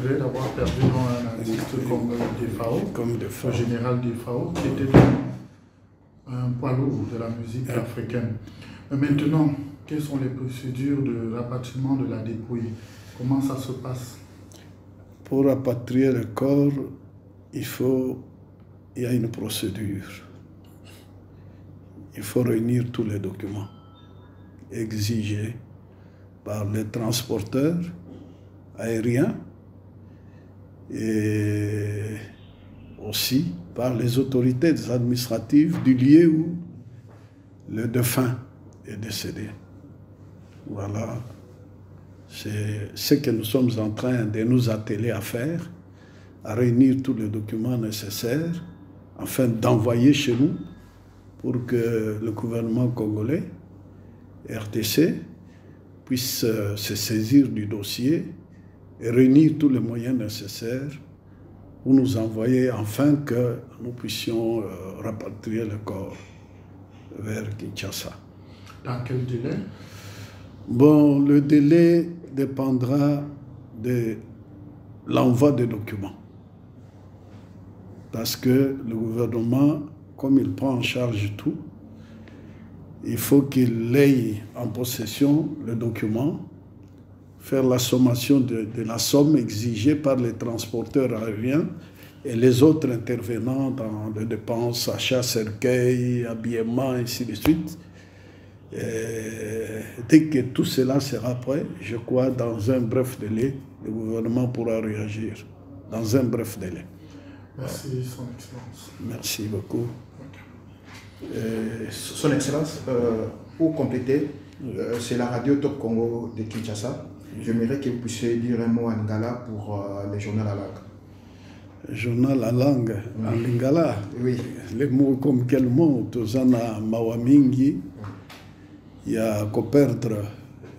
regrette d'avoir perdu un artiste comme Defao, comme le général Defao, qui était un poids lourd de la musique africaine. Maintenant, quelles sont les procédures de rapatriement de la dépouille? Comment ça se passe? Pour rapatrier le corps, il y a une procédure. Il faut réunir tous les documents exigés par les transporteurs aériens et aussi par les autorités administratives du lieu où le défunt est décédé. Voilà, c'est ce que nous sommes en train de nous atteler à faire, à réunir tous les documents nécessaires afin d'envoyer chez nous pour que le gouvernement congolais, RDC, puisse se saisir du dossier et réunir tous les moyens nécessaires pour nous envoyer afin que nous puissions rapatrier le corps vers Kinshasa. Dans quel délai? Bon, le délai dépendra de l'envoi des documents. Parce que le gouvernement, comme il prend en charge tout, il faut qu'il ait en possession le document, faire la sommation de la somme exigée par les transporteurs aériens et les autres intervenants dans les dépenses, achats, cercueils, habillement, ainsi de suite. Et dès que tout cela sera prêt, je crois, dans un bref délai, le gouvernement pourra réagir. Dans un bref délai. Merci, Son Excellence. Merci beaucoup. Son Excellence, pour compléter, c'est la radio Top Congo de Kinshasa. J'aimerais que vous puissiez dire un mot en lingala pour le journal à langue. Le journal à langue, en lingala? Oui. Les mots comme quel mot? Tozana Mawamingi. Il y a qu'à perdre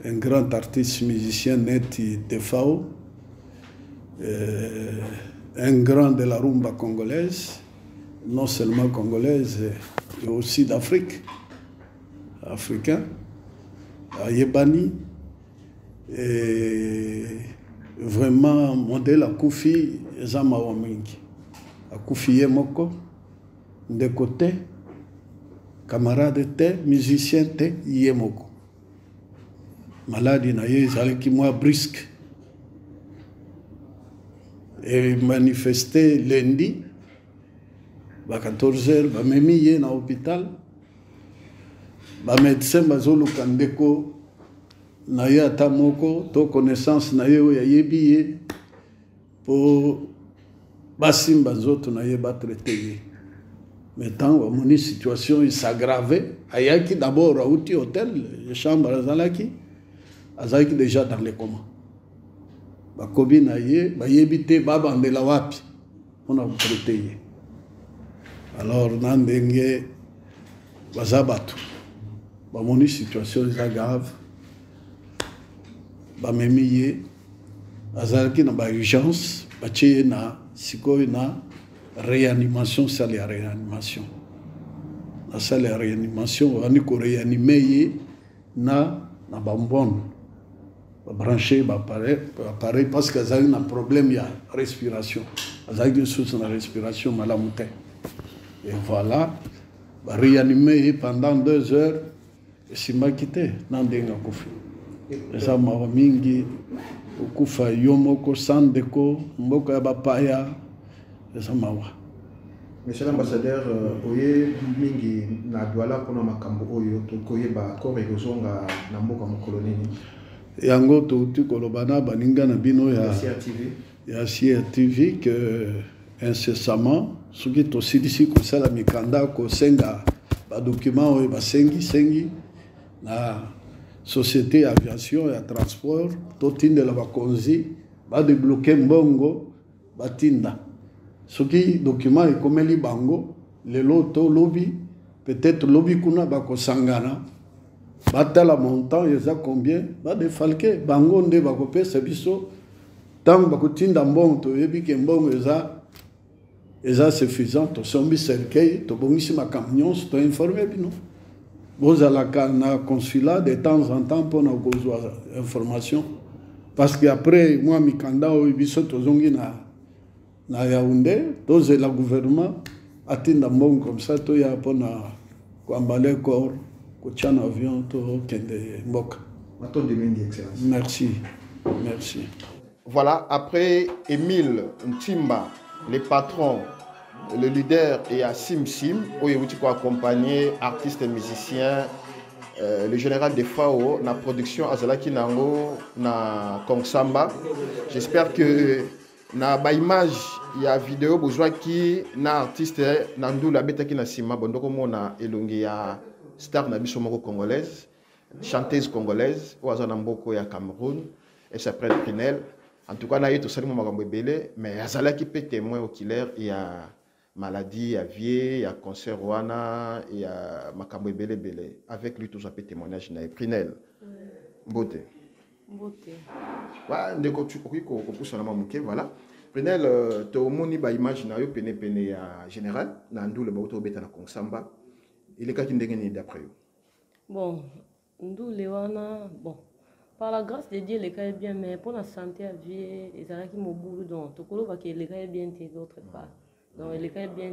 un grand artiste musicien Neti Defao, un grand de la rumba congolaise, non seulement congolaise, mais aussi d'Afrique, africain, à Yebani, et vraiment modèle à Koufi Zamawamingi, à Koufi Yemoko, de côté, camarade te, musicien te, Yemoko. Maladi na ye ezalaki mwa brisque. Et manifesté lundi, à 14h, bamemi ye na hôpital, médecin bazoluka ndeko na ye ata moko, to connaissance na ye oyo ayebi ye, po basimba nzoto na ye batraite ye. Mais tant que la situation s'aggravait, ayaki d'abord à outil hôtel, les chambres azalaki, azalaki déjà dans les comas. Bakobi na ye, bayebite babandela wapi, on a traité ye. Alors nandenge bazabatu, bamoni situation s'aggrave, bamemi ye, azalaki na ba urgence, batie na sikoy na réanimation, c'est la réanimation. La salle de réanimation, on a réanimé na bambon, branché l'appareil parce qu'ils ont un problème de respiration. Ils ont une source de respiration malamouté. Et voilà, réanimé pendant 2 heures, et c'est m'a quitté, n'andenga koufi. Et ça m'a mingi, okufa yomoko sandeko, mboko ya bapaya. Monsieur l'ambassadeur, oye mingi na douala pour makambo oyo tokoye ba corps ekozonga na mboka mokolonini. Yango to kolobana baninga na bino ya CRTV que incessamment soki to sidisi ko sala mikanda ko senga ba document oyo ba sengi na société aviation et transport to tindela ba konzi ba débloquer mbongo batinda. Ce qui document est comme les bango, les loto lobby, peut-être lobby kuna bako sangana, batala montant, ils ont combien, va défalquer, bango nde bako pe sebiso, tant bako tinda mbong to yebi ke mbong eza suffisant, to sombi cercueil, to bongisi ma camion, to informé bino. Vous allez na consulat de temps en temps pour nos information, parce que après moi mikanda oyo biso tozongi na Yaoundé, et le gouvernement atinda mbongo comme ça toya mpona koambale corps kotia na avion tokende mboka. Merci. Merci. Voilà, après Émile Ntimba, le patron, le leader, et à Sim Sim, où il a accompagné artistes et musiciens, le général de FAO, na production Azalaki Nango, na Kongsamba. J'espère que na ba image, il y a vidéo besoin qui na artiste Nandou la beta qui na sima bondoko mona elongi ya star na biso moko congolaise, chanteuse congolaise, ou azana mboko ya Cameroun, et s'appelle Prinel. En tout cas, na yeto salimo makambo ebele, mais Azalaki pe témoin oculaire, il y a maladie, il y a vie, il y a cancer wana, il y a makambo ebele bele. Avec lui tout ça peut témoignage na Prinel. Beauté. Beauté. Ouais, ndeko tu ko poussa na mamuke, voilà. Prenel to moni ba image na yo pene ya général na ndule ba auto beta na Kongsamba. Il est ka kindenge ni d'après yo. Bon, ndule wana bon. Par la grâce de Dieu, les cas est bien, mais pour la santé à vie, ils ont qui m'ont donc tout le monde les cas est bien d'autre part. Donc les cas est bien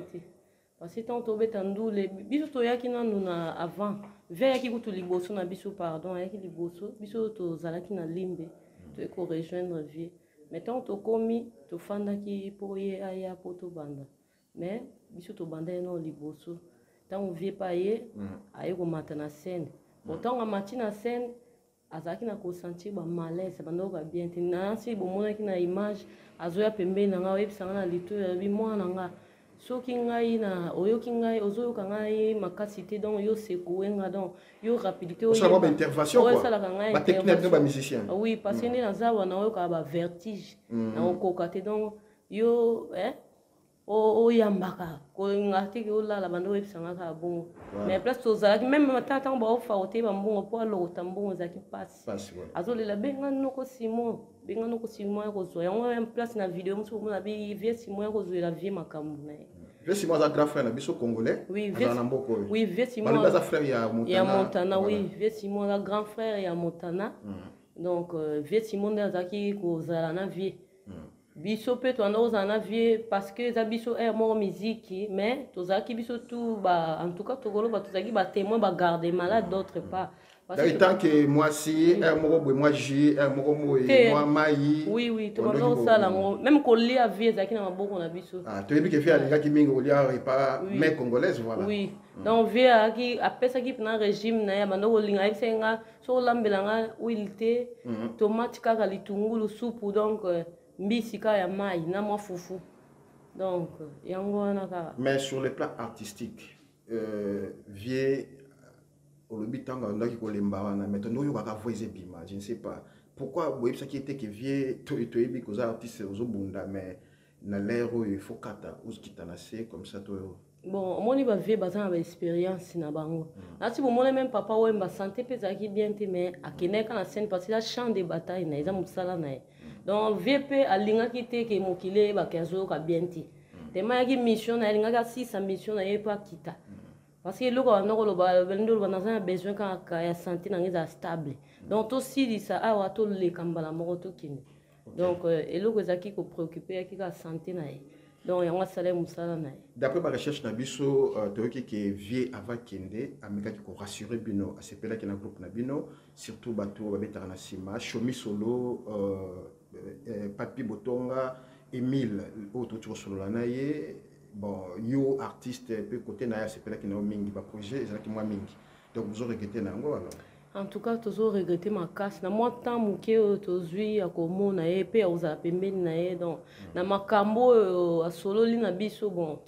parce que tant que tu es ndule, les bisous to ya qui na nous na avant, vers qui tu liboso na bisou pardon, ya qui liboso, bisou to zalaki na limbe, tu es ko rejoindre vie. Mais tant que tu commis, tu fanda qui pour y aya pour to banda. Mais bisou to banda non liboso. Tant on vient pas y, ayo ko matana scène. Pourtant on matina scène, azaki na ko sentir ba malaise, banda ko bien te na si bo mona ki na image, azoya pembe na nga websanga na lito ya bi mwana nga. Soki ngai na oyoki ngai ozoyoka ngai makasité donc yo sekouenga donc yo rapidité oyo ça va intervention quoi ba technique ba musicien oui parce que na zawa na oyoka ba vertige na okoka te donc yo o yambaka ko ngati ko la bando websanga ka bon mais place tozalaki même matata ba ofa ote ba mbongo po alota mbongo zaki passe azolela benga noko Simon benga noko Simon ko zo yango même place na vidéo musu mona bi vie Simon ko zo la vie makambu na vie Simon za grand frère na biso congolais oui vie Simon ba frère ya Montana oui vie Simon la grand frère ya Montana donc vie Simon zaki ko zala na vie biso pe to anda na vie parce que za biso mo musique mais to zaki biso tout ba en tout cas to golo ba to zaki ba témoin ba garder malade d'autre part parce que tant que moi si mo boy moi j mo moi mai oui to ba ça là même ko lia vie zaki na maboko na biso to yebi ke fait alinga ki mingi olia pas mais congolaise voilà oui donc vie aki apesa ki na régime na ya bando linga isenga so lambelanga huile tomate kaka litungulu soupe donc mbisika ya mai na mwa fufu donc yango wana ka mais sur le plan artistique vie olobitanga ndaki ko lemba wana mais tondo yo ka voice bima je ne sais pas pourquoi boyeb ça qui était que vie to yebi ko za artiste ozobunda mais na lero il faut kata uskita na se comme ça to bon moni ba vie bazana ba expérience na bango nati bo mona même papa wemba santé pesa ki bien te mais akeneka na scène parce que la champ de bataille na eza musala na donc VP alinga kite ke mokile ba kazo ka bienti tema yaki mission na alinga ka 6 mission na yepa kita parce que loko na ko loba bendo ba na besoin ka ya santé na ngeza stable donc to si ça awa to le kambala moko to kini donc eloko zaki ko préoccuper ki ka santé na donc yango salaire musala na d'après ma recherche na biso toyoki ke vie avant kende ameka ki ko rassurer bino asepela ki na groupe na bino surtout bato ba betaka na sima Chomi Solo Papi Botonga Émile autre tu solo la naie bon yo artiste peu côté na c'est là qui na mingi ba projet ezala ki moi mingi donc vous aurez regretté na ngo alors en tout cas toujours regretter ma casse na moi temps muke tozui ya komona e pe oza pembeni na e donc na makambo a solo li na biso bon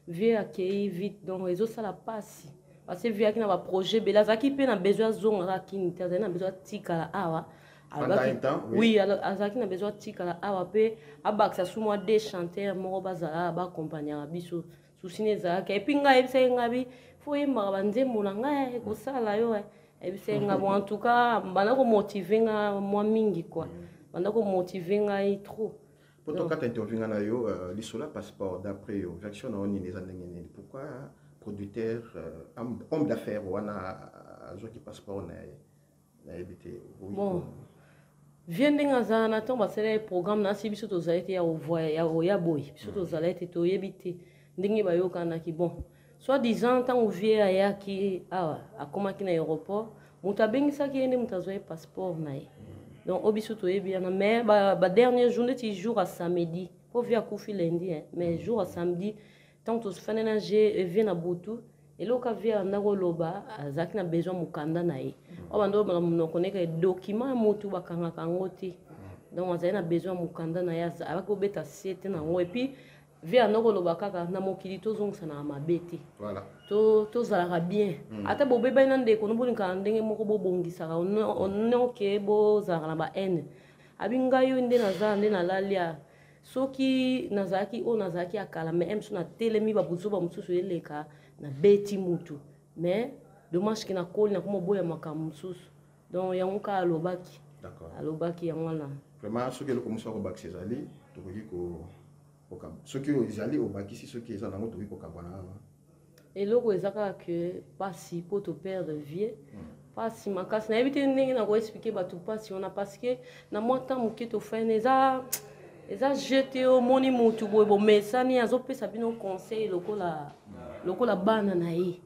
vie akei vite donc ezo sala passe parce que vie akina ba projet bela zaki pe na besoin zonga kini te na besoin tikala awa oui, alors Azaki n'a besoin de tika awa pe abaksa sous-moi des chanteurs moko bazala ba accompagner biso susine zaka et puis nga ebise ngabi fo yemba banzembo na nga ko sala yo ebise nga en tout cas bana ko motiver nga moi mingi quoi bana ko motiver nga trop pour toi quand interview nga na yo lisola passeport d'après yo version na oni les andengene pourquoi producteur homme d'affaires wana zo qui passeport na éviter bon Viending aza na ton basere programme na si biso tozalete ya ovoya ya boy biso tozalete toyebite ndingi bayoka na ki bon soit disant tant vie ayaki awa akomaki na aéroport muta bengisa ki ende mutazoye passeport na ye donc obiso toyebi na mais ba dernier journée ti jour à samedi pour via kufi lundi mais jour à samedi tant to fane na je vient na butu et là ka via na koloba azaki na besoin mukanda na ye obando ba koneka document mutu bakanga kangoti donc azali na besoin mukanda na ya abako beta sete na ngo et puis via na koloba kaka na mokili tozongisa na mabete voilà to zalaka bien ata bobeba na ndeko no bolinka ndenge moko bobongisaka onoke bozalaka na ba haine abi ngai yo nde naza nde nalalia soki nazalaki o nazalaki akala mais emso na telemi babuzu bamosusu eleka na beti mutu mais dommage que na koli na komo boya makambo mosusu donc yango ka alobaki alobaki yango wana vraiment soki eloko mosusu akobakisa ezali tokoki soki ezali obakisi soki eza nango tokoki kokabwana awa eloko eza kaka ke pasi po toperdre vie pasi makasi nayebi te ndenge nakoexplike bato pasi wana parce que na mwa temps moke tofane eza jete omoni mutu boye bomesani azopesa bino conseil lokola bana na ye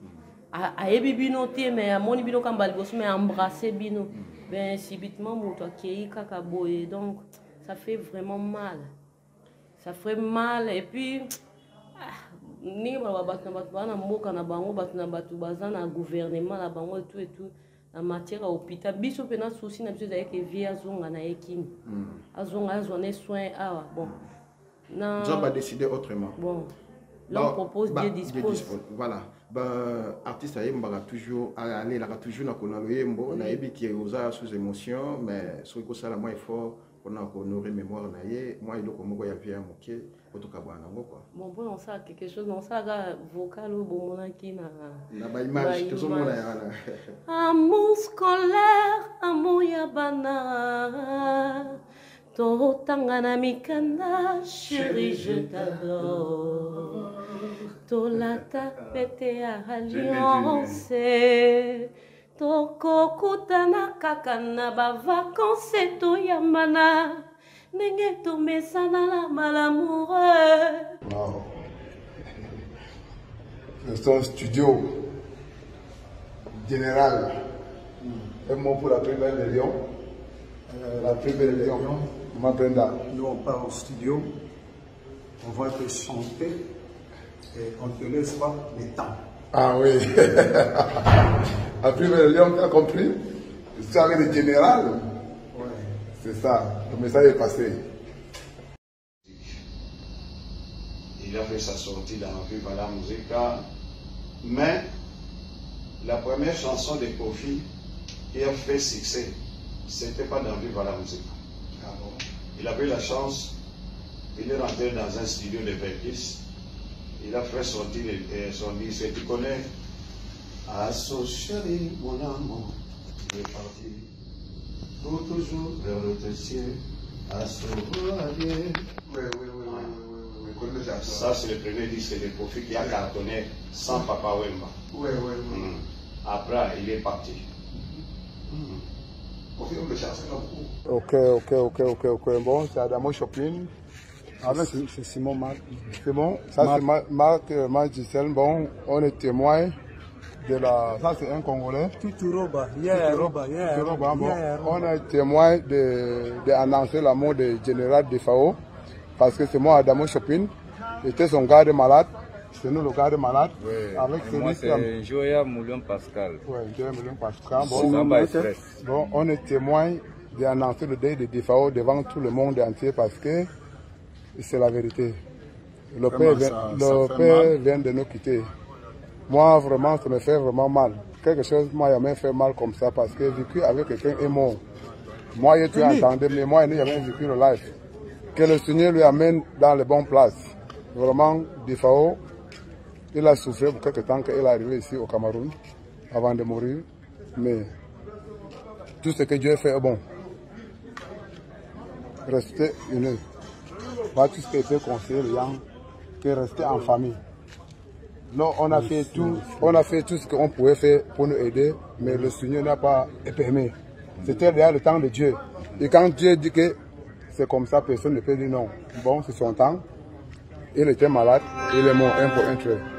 ayebi bino te mais amoni bino kamba liboso mais embrasser bino ben subitement mutu akei kaka boye donc ça fait vraiment mal ça fait mal et puis ndenge baloba bato na bato baa na mboka na bango bato na bato baza na gouvernement na bango et tout na matière ya hôpital biso mpe na souci na biso ezalaki vie azonga na ye kini azonga azwa ne soin awa bon na on va décider autrement bon l'homme propose Dieu dispose voilà artiste ayembaka toujours alelaka toujours na kona loyembo nayebi ki oza sous émotion mais soki kosala mwa effort mpona kohonorer mémoire na ye mwa eloko moko ya vie ya moke po tokabwana nango quoi bon mpona osala quelque chose naosalaka vocal oyo bomonaki na baimage tozomona ya wana amour scolaire amour ya bana totanga na mikanda chérie je t'adore tolata pete ya alliance tokokutana kaka na bavakanse toyambana ndenge tomesana la malamoureux. Wow. C'est un studio général. Un mot pour la très belle Lyon. La très belle Lyon. Ma Brenda. Nous on part au studio, on va te chanter et on ne te laisse pas le temps. Ah oui. La plus belle Lyon, tu as compris? C'est avec le général. Ouais. C'est ça. Le message est passé. Il a fait sa sortie dans Viva la Musica, mais la première chanson de Kofi qui a fait succès, c'était pas dans Viva la Musica. Ah bon? Il avait la chance, il est rentré dans un studio de Belgis, il a fait sortir son disque, tu connais, associé mon amour, il est parti, pour toujours vers le ciel, associé. Oui. Ça, c'est le premier disque de Kofi qui a cartonné sans Papa Wemba. Oui. Après, il est parti. Kofi, on le cherche beaucoup. Ok. Bon, c'est Adamo Shopping. C'est Simon Marc. C'est bon. Ça, c'est Marc Giselle. Bon, on est témoin de la. Ça, c'est un Congolais. Tuturoba. Bon, on est témoin d'annoncer la mort du général de Fao. Parce que c'est moi, Adamo Shopping. J'étais son garde malade. C'est nous le garde malade. Oui. Avec moi, c'est Joya Moulin Pascal. Oui, Joya Moulin Pascal. Bon, on est témoin d'annoncer le deuil de Defao devant tout le monde entier parce que c'est la vérité. Le père vient de nous quitter. Moi, vraiment, ça me fait vraiment mal. Quelque chose m'a jamais fait mal comme ça parce que vécu avec quelqu'un est mort. Moi, tu entendais, mais moi, il n'y a jamais vécu le life. Que le Seigneur lui amène dans les bonnes places. Vraiment, Defao, il a souffert pour quelque temps qu'il est arrivé ici au Cameroun avant de mourir. Mais tout ce que Dieu fait est bon. Restez unis. Pas tout ce qui peut conseiller les gens, que rester en famille. Non, on a fait tout ce qu'on pouvait faire pour nous aider, mais le Seigneur n'a pas permis. C'était déjà le temps de Dieu. Et quand Dieu dit que c'est comme ça, personne ne peut dire non. Bon, c'est son temps. Il était malade, il est mort un pour un trait.